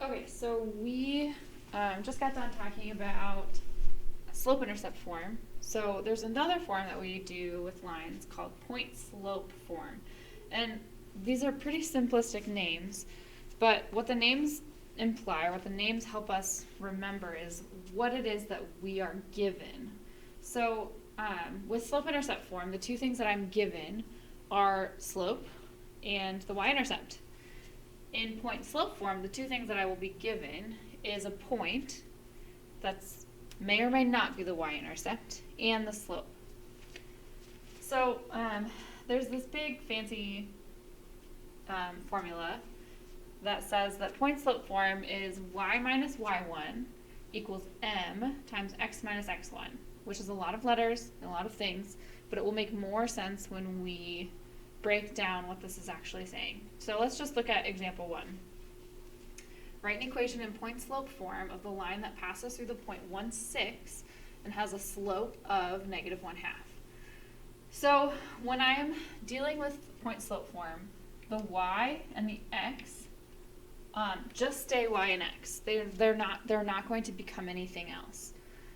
Okay, so we just got done talking about slope-intercept form. So there's another form that we do with lines called point-slope form. And these are pretty simplistic names, but what the names imply, or what the names help us remember, is what it is that we are given. So with slope-intercept form, the two things that I'm given are slope and the y-intercept. In point-slope form, the two things that I will be given is a point that's may or may not be the y-intercept and the slope. So there's this big fancy formula that says that point-slope form is y minus y1 equals m times x minus x1, which is a lot of letters and a lot of things, but it will make more sense when we break down what this is actually saying. So let's just look at example 1. Write an equation in point-slope form of the line that passes through the point 1, 6 and has a slope of negative 1/2. So when I am dealing with point-slope form, the y and the x just stay y and x. They're not going to become anything else.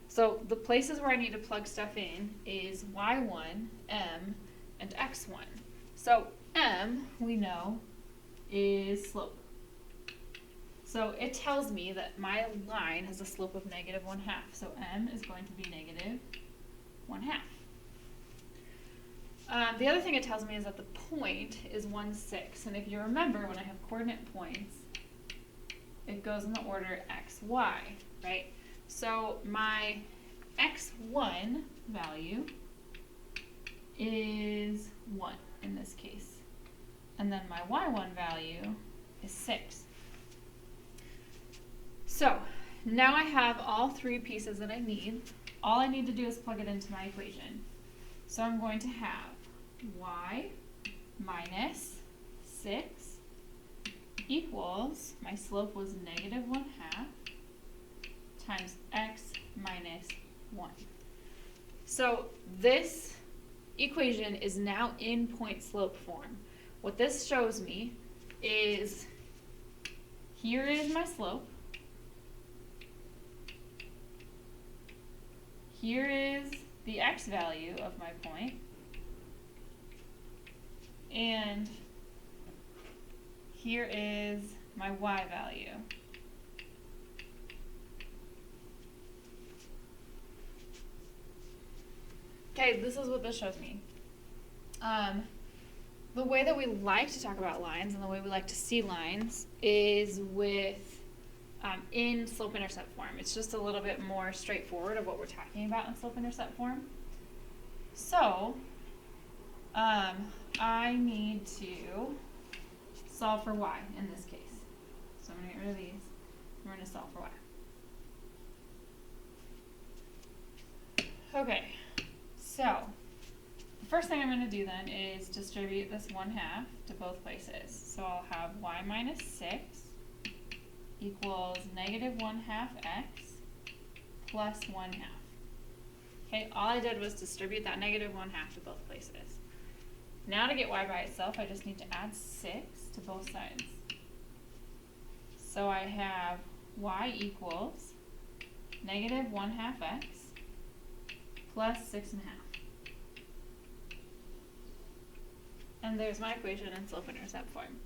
So the places where I need to plug stuff in is y1, m, and x1. So m, we know, is slope. So it tells me that my line has a slope of negative 1/2. So m is going to be negative 1/2. The other thing it tells me is that the point is 1, 6. And if you remember, when I have coordinate points, it goes in the order x, y, right? So my x1 value is 1 in this case. And then my y1 value is 6. So now I have all three pieces that I need. All I need to do is plug it into my equation. So I'm going to have y minus 6 equals, my slope was negative 1/2 times x minus 1. So this equation is now in point-slope form. What this shows me is here is my slope. Here is the x value of my point. And here is my y value. Okay, this is what this shows me. The way that we like to talk about lines and the way we like to see lines is with in slope-intercept form. It's just a little bit more straightforward of what we're talking about in slope-intercept form. So I need to solve for y in this case. So I'm going to get rid of these. We're going to solve for y. Okay, so the first thing I'm going to do then is distribute this 1/2 to both places. So I'll have y minus 6 equals negative 1/2 x plus 1/2. Okay, all I did was distribute that negative 1/2 to both places. Now to get y by itself, I just need to add 6 to both sides. So I have y equals negative 1/2 x plus 6/2. And there's my equation in slope-intercept form.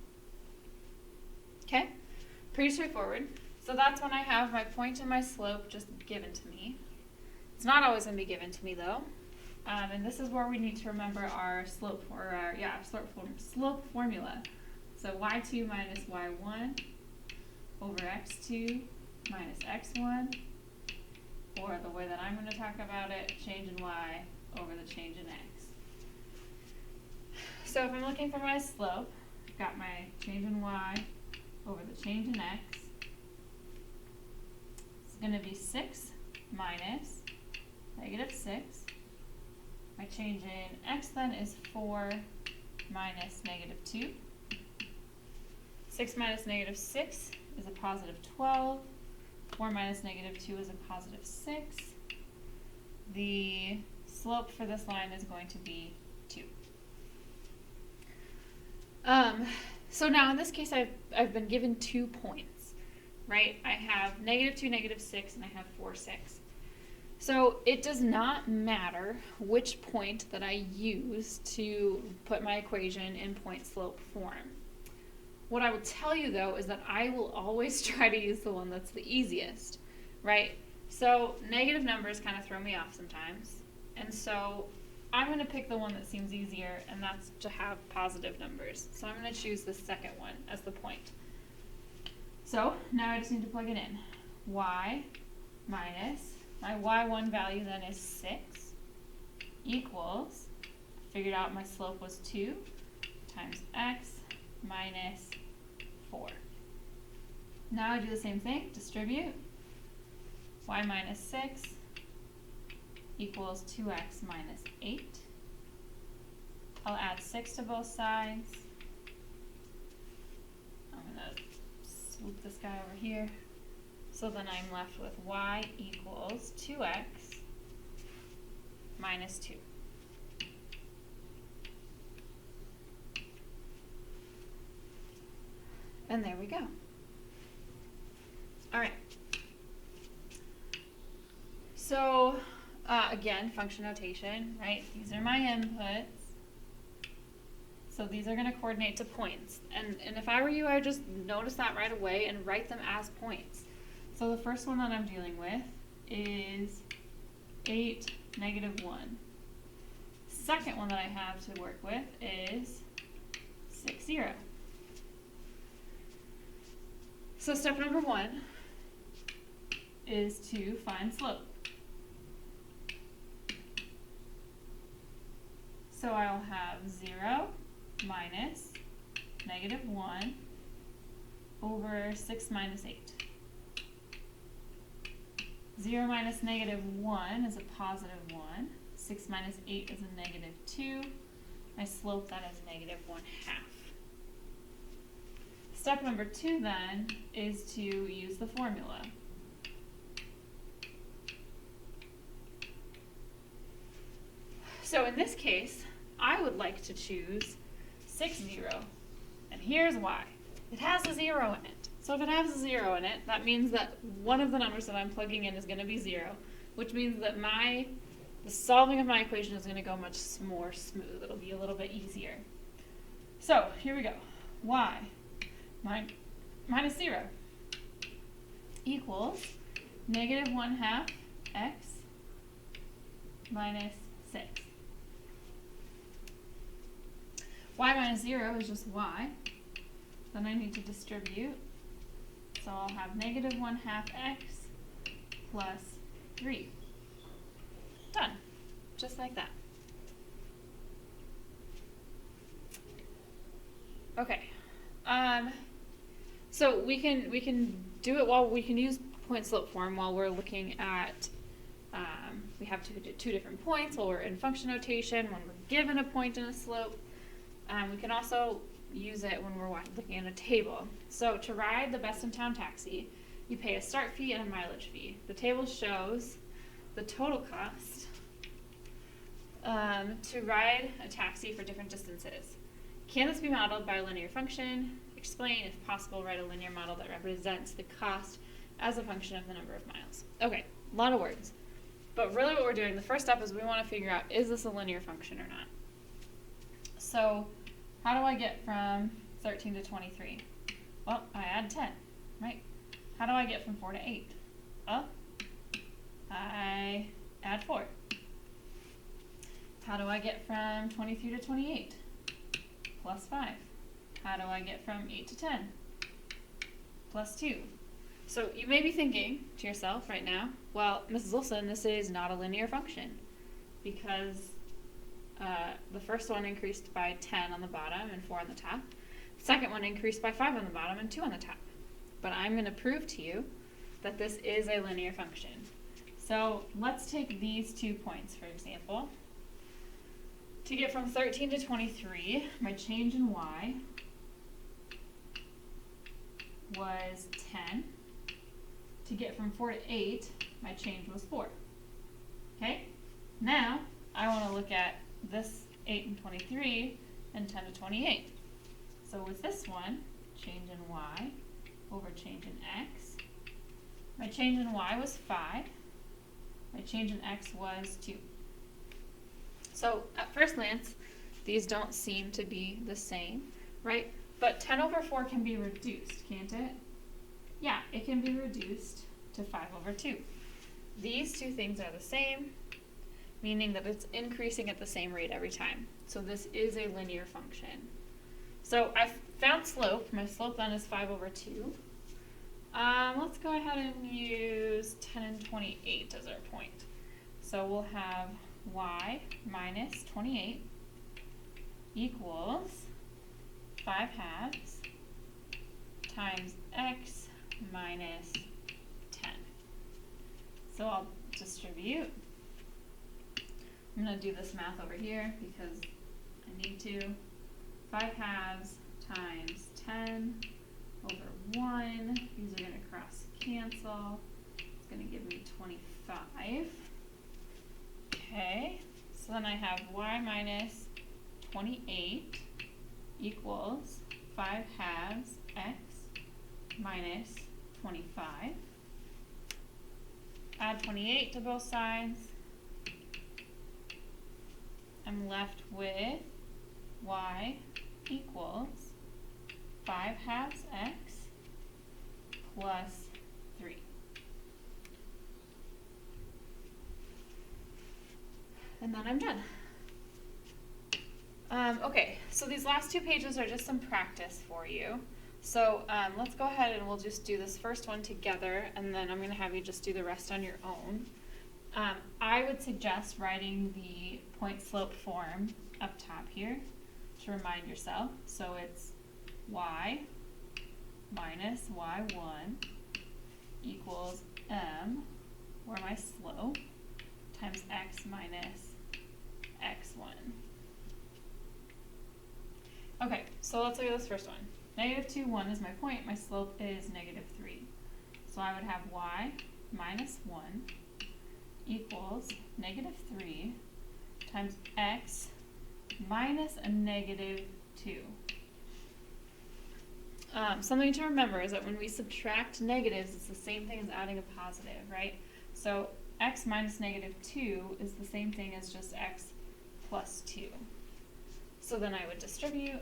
Okay, pretty straightforward. So that's when I have my point and my slope just given to me. It's not always going to be given to me though. And this is where we need to remember our slope formula. So y2 minus y1 over x2 minus x1, or the way that I'm going to talk about it, change in y over the change in x. So if I'm looking for my slope, I've got my change in y over the change in x. It's going to be 6 minus negative 6. My change in x then is 4 minus negative 2. 6 minus negative 6 is a positive 12. 4 minus negative 2 is a positive 6. The slope for this line is going to be 2. So now in this case I've been given 2 points, right? I have -2, -6, and I have 4, 6. So it does not matter which point that I use to put my equation in point-slope form. What I will tell you, though, is that I will always try to use the one that's the easiest, right? So negative numbers kind of throw me off sometimes. And so I'm going to pick the one that seems easier, and that's to have positive numbers. So I'm going to choose the second one as the point. So now I just need to plug it in. Y minus, my y1 value then is 6, equals, figured out my slope was 2, times x minus 4. Now I do the same thing, distribute. Y minus 6 equals 2x minus 8. I'll add 6 to both sides. I'm going to swoop this guy over here. So then I'm left with y equals 2x minus 2. And there we go. All right. So again, function notation, right? These are my inputs. So these are going to coordinate to points. And if I were you, I would just notice that right away and write them as points. So the first one that I'm dealing with is 8, -1. Second one that I have to work with is 6, 0. So step number 1 is to find slope. So I'll have 0 minus -1 over 6 minus 8. 0 minus -1 is a positive 1. 6 minus 8 is a -2. My slope then is -1/2. Step number 2 then is to use the formula. So in this case, I would like to choose 6, 0. And here's why. It has a 0 in it. So if it has a 0 in it, that means that one of the numbers that I'm plugging in is going to be 0, which means that the solving of my equation is going to go much more smooth. It'll be a little bit easier. So here we go. Y minus 0 equals -1/2 x minus 6. Y minus 0 is just y. Then I need to distribute. So I'll have -1/2 x plus 3. Done. Just like that. Okay. So we can do it while we can use point slope form while we're looking at we have two different points while we're in function notation when we're given a point and a slope. We can also use it when we're looking at a table. So to ride the Best in Town taxi, you pay a start fee and a mileage fee. The table shows the total cost to ride a taxi for different distances. Can this be modeled by a linear function? Explain, if possible, write a linear model that represents the cost as a function of the number of miles. Okay, a lot of words. But really what we're doing, the first step is we want to figure out, is this a linear function or not? So how do I get from 13 to 23? Well, I add 10, right? How do I get from 4 to 8? Well, I add 4. How do I get from 23 to 28? Plus 5. How do I get from 8 to 10? Plus 2. So you may be thinking to yourself right now, well, Mrs. Olson, this is not a linear function because the first one increased by 10 on the bottom and 4 on the top. The second one increased by 5 on the bottom and 2 on the top. But I'm going to prove to you that this is a linear function. So let's take these 2 points, for example. To get from 13 to 23, my change in y was 10. To get from 4 to 8, my change was 4. Okay? Now, I want to look at this 8 and 23 and 10 to 28. So with this one, change in y over change in x My change in y was 5. My change in x was 2. So at first glance, these don't seem to be the same, right? But 10 over 4 can be reduced, can't it? Yeah, it can be reduced to 5 over 2. These two things are the same, meaning that it's increasing at the same rate every time. So this is a linear function. So I found slope. My slope then is 5 over 2. Let's go ahead and use 10 and 28 as our point. So we'll have y minus 28 equals 5 halves times x minus 10. So I'll distribute. I'm going to do this math over here because I need to. 5 halves times 10 over 1. These are going to cross cancel. It's going to give me 25. Okay, so then I have y minus 28 equals 5 halves x minus 25. Add 28 to both sides. I'm left with y equals 5 halves x plus 3. And then I'm done. Okay, so these last two pages are just some practice for you. So let's go ahead and we'll just do this first one together, and then I'm going to have you just do the rest on your own. I would suggest writing the point slope form up top here to remind yourself. So it's y minus y1 equals m, or my slope, times x minus x1. Okay, so let's look at this first one. Negative 2, 1 is my point. My slope is negative 3. So I would have y minus 1 equals negative 3 times x minus a negative 2. Something to remember is that when we subtract negatives, it's the same thing as adding a positive, right? So x minus negative 2 is the same thing as just x plus 2. So then I would distribute,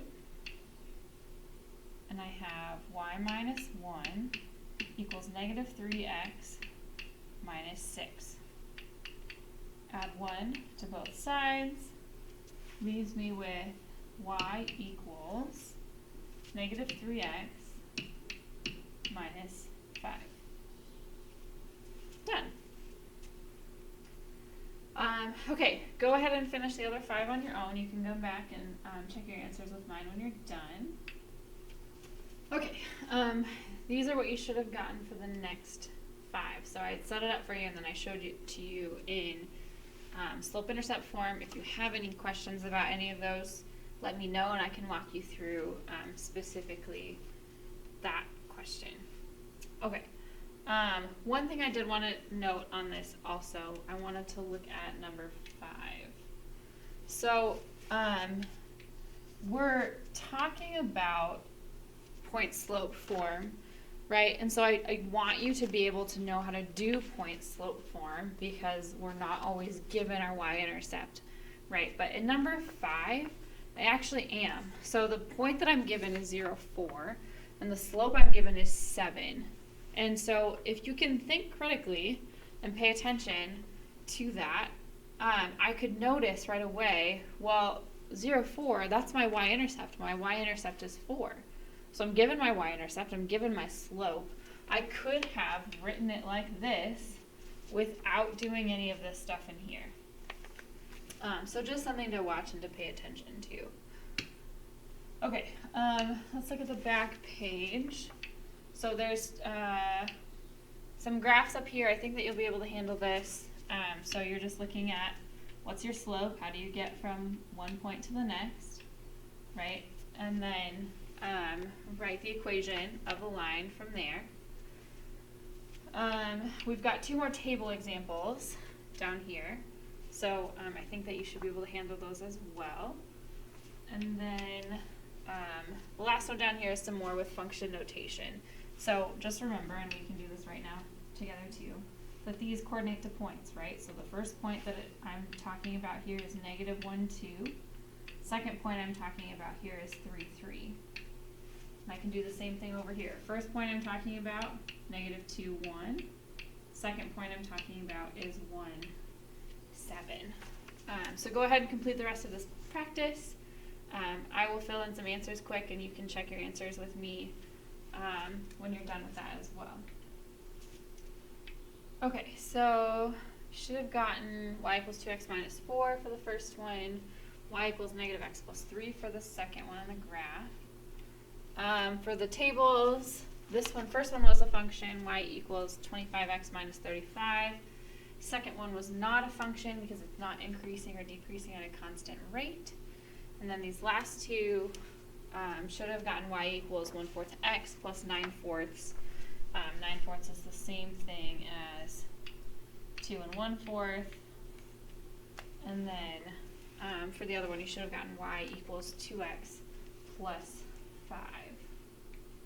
and I have y minus 1 equals negative 3x minus 6. Add 1 to both sides, leaves me with y equals negative 3x minus 5. Done. Okay, go ahead and finish the other 5 on your own. You can go back and check your answers with mine when you're done. Okay, these are what you should have gotten for the next 5. So I set it up for you, and then I showed it to you in slope-intercept form. If you have any questions about any of those, let me know, and I can walk you through specifically that question. Okay. One thing I did want to note on this also, I wanted to look at number 5. So we're talking about point slope form, right? And so I want you to be able to know how to do point slope form because we're not always given our y-intercept, right? But in number 5, I actually am. So the point that I'm given is 0, 4, and the slope I'm given is 7. And so if you can think critically and pay attention to that, I could notice right away, well, 0, 4, that's my y-intercept. My y-intercept is 4. So I'm given my y-intercept, I'm given my slope. I could have written it like this without doing any of this stuff in here. So just something to watch and to pay attention to. Okay, let's look at the back page. So there's some graphs up here. I think that you'll be able to handle this. So you're just looking at what's your slope, how do you get from one point to the next, right? And then write the equation of the line from there. We've got 2 more table examples down here. So I think that you should be able to handle those as well. And then the last one down here is some more with function notation. So just remember, and we can do this right now together too, but these coordinate to points, right? So the first point that I'm talking about here is negative 1, 2. Second point I'm talking about here is 3, 3. And I can do the same thing over here. First point I'm talking about, negative 2, 1. Second point I'm talking about is 1, 7. So go ahead and complete the rest of this practice. I will fill in some answers quick, and you can check your answers with me when you're done with that as well. Okay, so you should have gotten y equals 2x minus 4 for the first one, y equals negative x plus 3 for the second one on the graph. For the tables, first one was a function, y equals 25x minus 35. Second one was not a function because it's not increasing or decreasing at a constant rate. And then these last two should have gotten y equals 1/4 x plus 9/4. 9/4 is the same thing as 2 1/4. And then for the other one, you should have gotten y equals 2x plus 5.